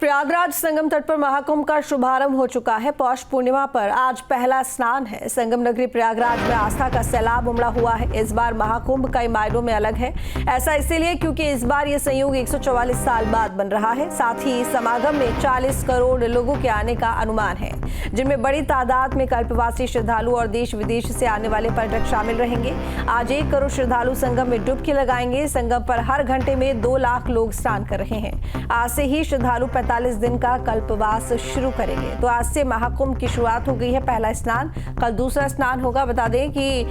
प्रयागराज संगम तट पर महाकुंभ का शुभारंभ हो चुका है। पौष पूर्णिमा पर आज पहला स्नान है। संगम नगरी प्रयागराज में आस्था का सैलाब उमड़ा हुआ है। इस बार महाकुंभ कई मायनों में अलग है। ऐसा इसलिए क्योंकि इस बार ये संयोग 144 साल बाद बन रहा है। साथ ही समागम में 40 करोड़ लोगों के आने का अनुमान है, जिनमें बड़ी तादाद में कल्पवासी श्रद्धालु और देश विदेश से आने वाले पर्यटक शामिल रहेंगे। आज 1 करोड़ श्रद्धालु संगम में डुबकी लगाएंगे। संगम पर हर घंटे में 2 लाख लोग स्नान कर रहे हैं। आज से ही श्रद्धालु 45 दिन का कल्पवास शुरू करेंगे। तो आज से महाकुंभ की शुरुआत हो गई है। पहला स्नान, कल दूसरा स्नान होगा। बता दें कि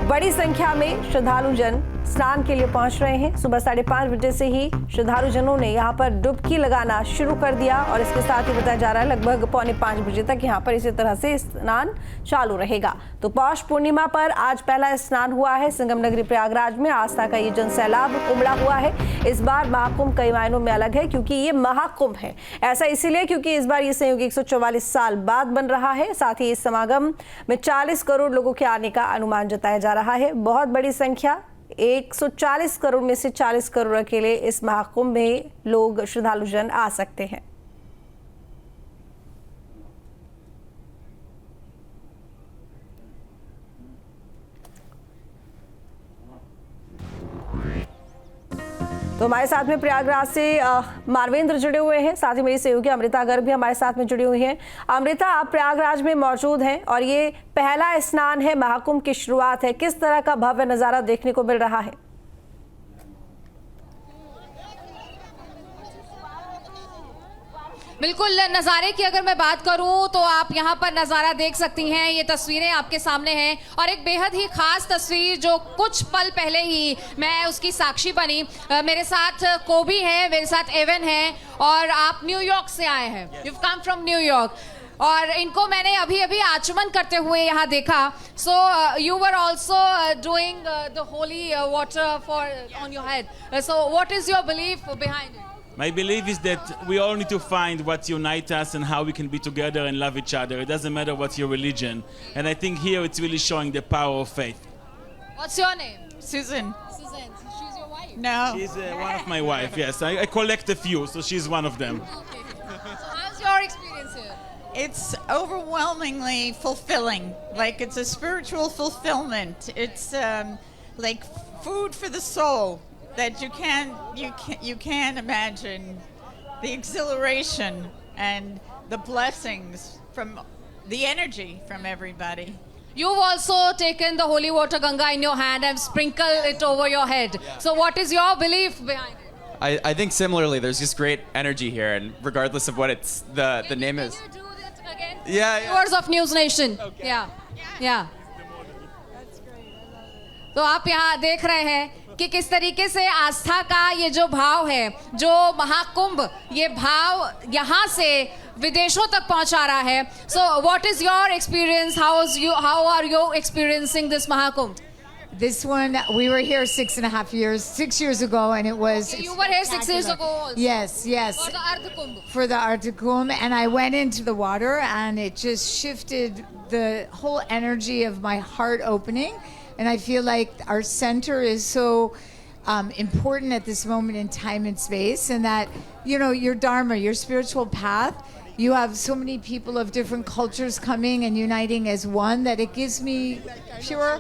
बड़ी संख्या में श्रद्धालु जन स्नान के लिए पहुंच रहे हैं। सुबह 5:30 बजे से ही श्रद्धालु जनों ने यहां पर डुबकी लगाना शुरू कर दिया और इसके साथ ही बताया जा रहा है लगभग 4:45 बजे तक यहां पर इसी तरह से स्नान चालू रहेगा। तो पौष पूर्णिमा पर आज पहला स्नान हुआ है। संगम नगरी प्रयागराज में आस्था का ये जन सैलाब उमड़ा हुआ है। इस बार महाकुंभ कई मायनों में अलग है, क्योंकि ये महाकुंभ है। ऐसा इसीलिए क्योंकि इस बार ये संयोग 144 साल बाद बन रहा है। साथ ही इस समागम में 40 करोड़ लोगों के आने का अनुमान जताया जा रहा है। बहुत बड़ी संख्या, 140 करोड़ में से 40 करोड़ के लिए इस महाकुंभ में लोग श्रद्धालु जन आ सकते हैं। तो हमारे साथ में प्रयागराज से मानवेंद्र जुड़े हुए हैं, साथ ही मेरी सहयोगी अमृता गर्ग भी हमारे साथ में जुड़ी हुई हैं। अमृता, आप प्रयागराज में मौजूद हैं और ये पहला स्नान है, महाकुंभ की शुरुआत है। किस तरह का भव्य नजारा देखने को मिल रहा है? बिल्कुल, नज़ारे की अगर मैं बात करूं तो आप यहां पर नज़ारा देख सकती हैं। ये तस्वीरें आपके सामने हैं और एक बेहद ही खास तस्वीर जो कुछ पल पहले ही मैं उसकी साक्षी बनी। मेरे साथ कोबी है, मेरे साथ एवन है और आप न्यूयॉर्क से आए हैं। यू कम फ्रॉम न्यूयॉर्क और इनको मैंने अभी अभी आचमन करते हुए यहाँ देखा। So you were also doing the holy water for on your head. So what is your belief behind it? My belief is that we all need to find what unites us and how we can be together and love each other. It doesn't matter what's your religion. And I think here it's really showing the power of faith. What's your name? Susan. Susan. She's your wife? No. She's one of my wife, yes. I collect a few, so she's one of them. Okay. So how's your experience here? It's overwhelmingly fulfilling. Like it's a spiritual fulfillment. It's like food for the soul. That you can't imagine the exhilaration and the blessings from the energy from everybody. You've also taken the holy water Ganga in your hand and sprinkled it over your head. Yeah. So what is your belief behind it? I think similarly, there's just great energy here, and regardless of what it's the name is. Can you do that again? Yeah. Viewers of News Nation. Okay. Yeah. That's great. I love it. तो आप यहाँ देख रहे हैं कि किस तरीके से आस्था का ये जो भाव है, जो महाकुंभ, ये भाव यहाँ से विदेशों तक पहुँचा रहा है। So what is your experience? How are you experiencing this Mahakumbh? This one, we were here 6 years ago, and it was. You were here 6 years ago also. Yes. For the Ardha Kumbh. For the Ardha Kumbh, and I went into the water, and it just shifted the whole energy of my heart opening, and I feel like our center is so important at this moment in time and space, and that your dharma, your spiritual path. You have so many people of different cultures coming and uniting as one that it gives me pure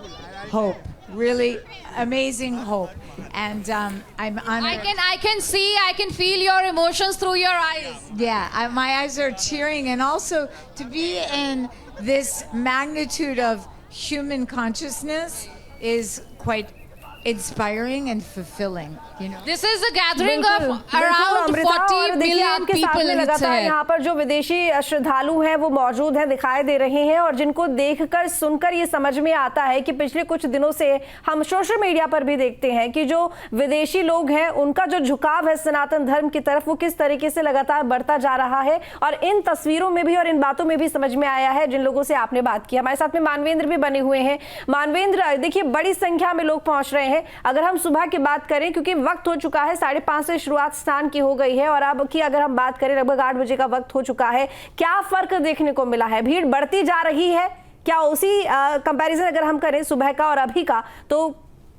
hope. Really amazing hope, and I'm honored. I can see, I can feel your emotions through your eyes. Yeah, my eyes are tearing, and also to be in this magnitude of human consciousness is quite inspiring and fulfilling. This is a gathering of around 40 million people in its head. यहाँ पर जो विदेशी श्रद्धालु हैं वो मौजूद हैं, दिखाई दे रहे हैं और जिनको देखकर सुनकर ये समझ में आता है कि पिछले कुछ दिनों से हम सोशल मीडिया पर भी देखते हैं कि जो विदेशी लोग हैं उनका जो झुकाव है सनातन धर्म की तरफ वो किस तरीके से लगातार बढ़ता जा रहा है। और इन तस्वीरों में भी और इन बातों में भी समझ में आया है जिन लोगों से आपने बात की। हमारे साथ में मानवेंद्र भी बने हुए हैं। मानवेंद्र, देखिए बड़ी संख्या में लोग पहुंच रहे हैं। अगर हम सुबह की बात करें, क्योंकि वक्त हो चुका है 5:30 से शुरुआत स्नान की हो गई है और अब की अगर हम बात करें लगभग 8 बजे का वक्त हो चुका है, क्या फर्क देखने को मिला है? भीड़ बढ़ती जा रही है क्या? उसी कंपैरिजन अगर हम करें सुबह का और अभी का, तो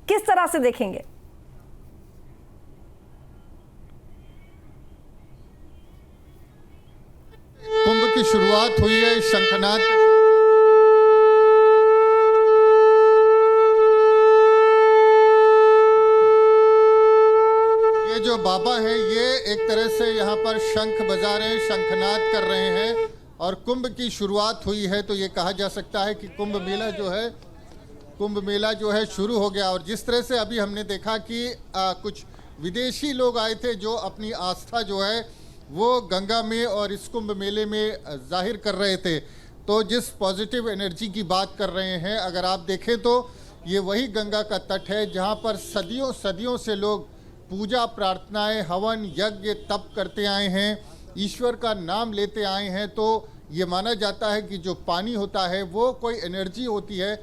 किस तरह से देखेंगे? की शुरुआत हुई है शंखनाद के ये जो बाबा है ये एक तरह से यहाँ पर शंख बजा रहे हैं, शंखनाद कर रहे हैं और कुंभ की शुरुआत हुई है। तो ये कहा जा सकता है कि कुंभ मेला जो है शुरू हो गया। और जिस तरह से अभी हमने देखा कि कुछ विदेशी लोग आए थे जो अपनी आस्था जो है वो गंगा में और इस कुंभ मेले में जाहिर कर रहे थे। तो जिस पॉजिटिव एनर्जी की बात कर रहे हैं, अगर आप देखें तो ये वही गंगा का तट है जहाँ पर सदियों सदियों से लोग पूजा प्रार्थनाएं, हवन, यज्ञ, तप करते आए हैं, ईश्वर का नाम लेते आए हैं। तो ये माना जाता है कि जो पानी होता है वो कोई एनर्जी होती है।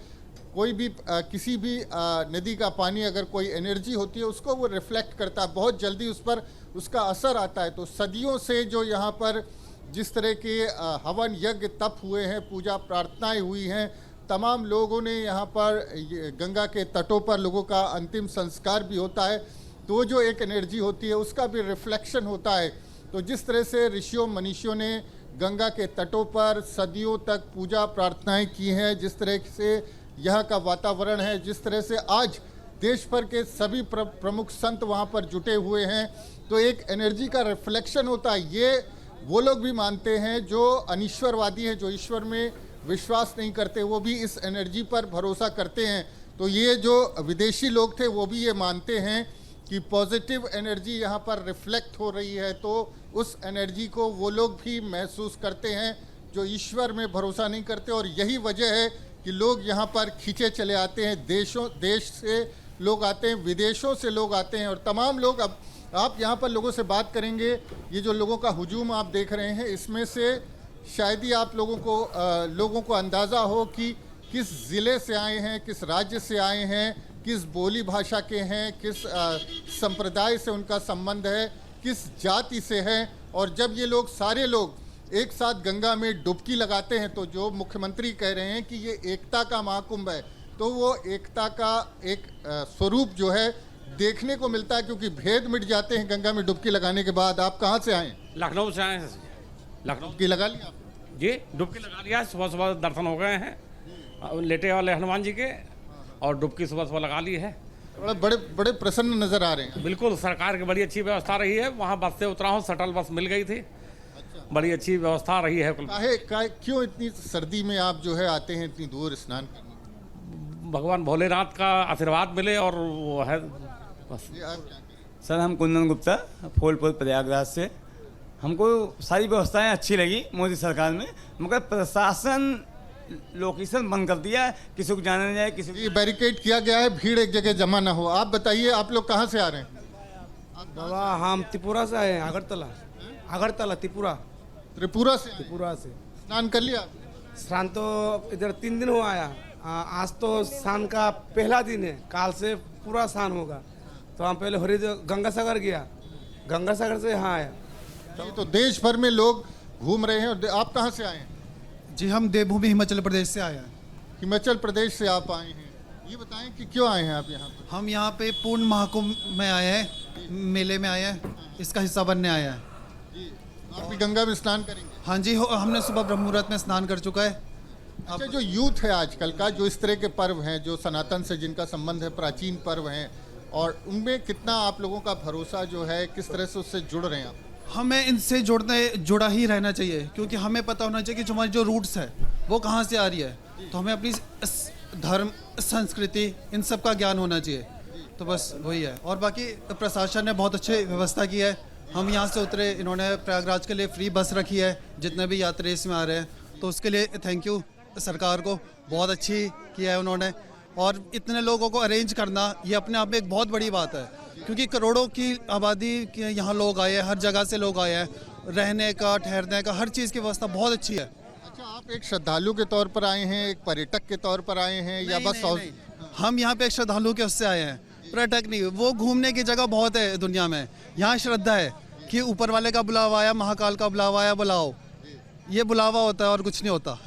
कोई भी किसी भी नदी का पानी अगर कोई एनर्जी होती है उसको वो रिफ्लेक्ट करता है, बहुत जल्दी उस पर उसका असर आता है। तो सदियों से जो यहाँ पर जिस तरह के हवन, यज्ञ, तप हुए हैं, पूजा प्रार्थनाएं हुई हैं, तमाम लोगों ने यहाँ पर गंगा के तटों पर लोगों का अंतिम संस्कार भी होता है। तो जो एक एनर्जी होती है उसका भी रिफ्लेक्शन होता है। तो जिस तरह से ऋषियों मनीषियों ने गंगा के तटों पर सदियों तक पूजा प्रार्थनाएं की हैं, जिस तरह से यहाँ का वातावरण है, जिस तरह से आज देश भर के सभी प्रमुख संत वहाँ पर जुटे हुए हैं, तो एक एनर्जी का रिफ्लेक्शन होता है। ये वो लोग भी मानते हैं जो अनीश्वरवादी हैं, जो ईश्वर में विश्वास नहीं करते, वो भी इस एनर्जी पर भरोसा करते हैं। तो ये जो विदेशी लोग थे वो भी ये मानते हैं कि पॉजिटिव एनर्जी यहाँ पर रिफ्लेक्ट हो रही है। तो उस एनर्जी को वो लोग भी महसूस करते हैं जो ईश्वर में भरोसा नहीं करते। और यही वजह है कि लोग यहाँ पर खींचे चले आते हैं, देश से लोग आते हैं, विदेशों से लोग आते हैं। और तमाम लोग, अब आप यहाँ पर लोगों से बात करेंगे, ये जो लोगों का हुजूम आप देख रहे हैं इसमें से शायद ही आप लोगों को अंदाज़ा हो कि किस ज़िले से आए हैं, किस राज्य से आए हैं, किस बोली भाषा के हैं, किस संप्रदाय से उनका संबंध है, किस जाति से है। और जब ये लोग सारे लोग एक साथ गंगा में डुबकी लगाते हैं तो जो मुख्यमंत्री कह रहे हैं कि ये एकता का महाकुंभ है, तो वो एकता का एक स्वरूप जो है देखने को मिलता है, क्योंकि भेद मिट जाते हैं गंगा में डुबकी लगाने के बाद। आप कहाँ से आए? लखनऊ से आए हैं। लखनऊ की लगा लिया जी, डुबकी लगा लिया। सुबह सुबह दर्शन हो गए हैं लेटे वाले हनुमान जी के, और डुबकी सुबह सुबह लगा ली है। बड़े प्रसन्न नजर आ रहे हैं। बिल्कुल, सरकार की बड़ी अच्छी व्यवस्था रही है। वहाँ बस से उतरा हूँ, शटल बस मिल गई थी। बड़ी अच्छी व्यवस्था रही है। क्यों इतनी सर्दी में आप जो है आते हैं इतनी दूर स्नान करने? भगवान भोलेनाथ का आशीर्वाद मिले और वो है बस। सर, हम कुंदन गुप्ता, फूलपुर प्रयागराज से। हमको सारी व्यवस्थाएं अच्छी लगी मोदी सरकार में, मगर प्रशासन लोकेशन बंद कर दिया है, किसी को जाने नहीं जाए, किसी को बैरिकेड किया गया है, भीड़ एक जगह जमा ना हो। आप बताइए, आप लोग कहाँ से आ रहे हैं? बाबा, हम त्रिपुरा से आए हैं, अगरतला त्रिपुरा से। स्नान कर लिया? स्नान तो इधर 3 दिन हुआ आया। आज तो स्नान का पहला दिन है, काल से पूरा स्नान होगा। तो हम पहले गंगा सागर गया, गंगा सागर से यहाँ आया। तो देश भर में लोग घूम रहे हैं। और आप कहाँ से आए हैं? जी, हम देवभूमि हिमाचल प्रदेश से आए हैं। हिमाचल प्रदेश से आप आए हैं, ये बताएं कि क्यों आए हैं आप यहाँ पर? हम यहाँ पे पूर्ण महाकुंभ में आए हैं, मेले में आए हैं, इसका हिस्सा बनने आए हैं। आप भी गंगा में स्नान करेंगे? हाँ जी, हमने सुबह ब्रह्म मुहूर्त में स्नान कर चुका है। अच्छा, जो यूथ है आजकल का, जो इस तरह के पर्व हैं, जो सनातन से जिनका संबंध है, प्राचीन पर्व हैं, और उनमें कितना आप लोगों का भरोसा जो है, किस तरह से उससे जुड़ रहे हैं आप? हमें इनसे जुड़ा ही रहना चाहिए, क्योंकि हमें पता होना चाहिए कि जो हमारी जो रूट्स है वो कहाँ से आ रही है। तो हमें अपनी धर्म, संस्कृति, इन सब का ज्ञान होना चाहिए। तो बस वही है। और बाकी प्रशासन ने बहुत अच्छी व्यवस्था की है। हम यहाँ से उतरे, इन्होंने प्रयागराज के लिए फ्री बस रखी है जितने भी यात्री इसमें आ रहे हैं, तो उसके लिए थैंक यू सरकार को, बहुत अच्छी किया है उन्होंने। और इतने लोगों को अरेंज करना ये अपने आप में एक बहुत बड़ी बात है, क्योंकि करोड़ों की आबादी के यहाँ लोग आए हैं, हर जगह से लोग आए हैं, रहने का, ठहरने का, हर चीज़ की व्यवस्था बहुत अच्छी है। अच्छा, आप एक श्रद्धालु के तौर पर आए हैं, एक पर्यटक के तौर पर आए हैं, या बस? नहीं। हम यहाँ पे एक श्रद्धालु के उससे आए हैं, पर्यटक नहीं। वो घूमने की जगह बहुत है दुनिया में, यहाँ श्रद्धा है कि ऊपर वाले का बुलावा आया, महाकाल का बुलावा आया, बुलाओ, ये बुलावा होता है और कुछ नहीं होता।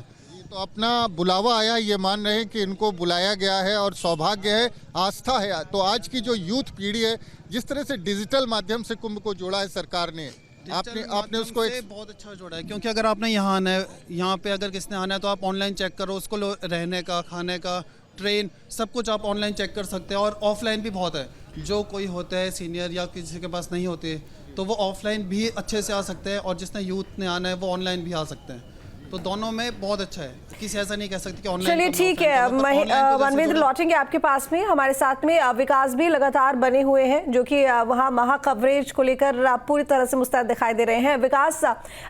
तो अपना बुलावा आया, ये मान रहे हैं कि इनको बुलाया गया है और सौभाग्य है, आस्था है। तो आज की जो यूथ पीढ़ी है, जिस तरह से डिजिटल माध्यम से कुंभ को जोड़ा है सरकार ने, आपने उसको से बहुत अच्छा जोड़ा है, क्योंकि अगर आपने यहाँ आना है, यहाँ पे अगर किसने आना है तो आप ऑनलाइन चेक करो उसको, रहने का, खाने का, ट्रेन, सब कुछ आप ऑनलाइन चेक कर सकते हैं। और ऑफलाइन भी बहुत है, जो कोई होता है सीनियर या किसी के पास नहीं होते तो वो ऑफलाइन भी अच्छे से आ सकते हैं, और जिसने यूथ ने आना है वो ऑनलाइन भी आ सकते हैं। तो दोनों में बहुत अच्छा है, किसी ऐसा नहीं कह सकते कि ऑनलाइन। चलिए ठीक है, मनवेंद्र लौटेंगे आपके पास में। हमारे साथ में विकास भी लगातार बने हुए हैं, जो कि वहाँ महा कवरेज को लेकर पूरी तरह से मुस्तैद दिखाई दे रहे हैं। विकास,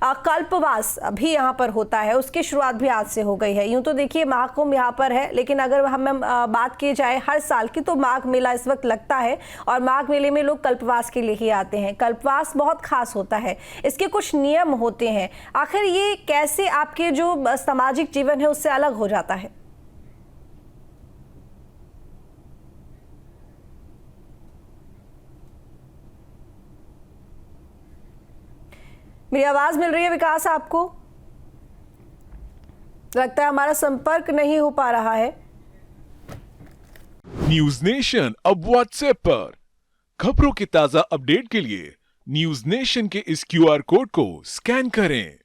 कल्पवास भी यहाँ पर होता है, उसकी शुरुआत भी आज से हो गई है। यूं तो देखिए महाकुंभ यहाँ पर है, लेकिन अगर हम बात की जाए हर साल की तो माघ मेला इस वक्त लगता है, और माघ मेले में लोग कल्पवास के लिए ही आते हैं। कल्पवास बहुत खास होता है, इसके कुछ नियम होते हैं। आखिर ये कैसे आपके जो सामाजिक जीवन है उससे अलग हो जाता है? मेरी आवाज मिल रही है विकास आपको? लगता है हमारा संपर्क नहीं हो पा रहा है। न्यूज नेशन अब व्हाट्सएप पर खबरों के ताजा अपडेट के लिए न्यूज नेशन के इस QR कोड को स्कैन करें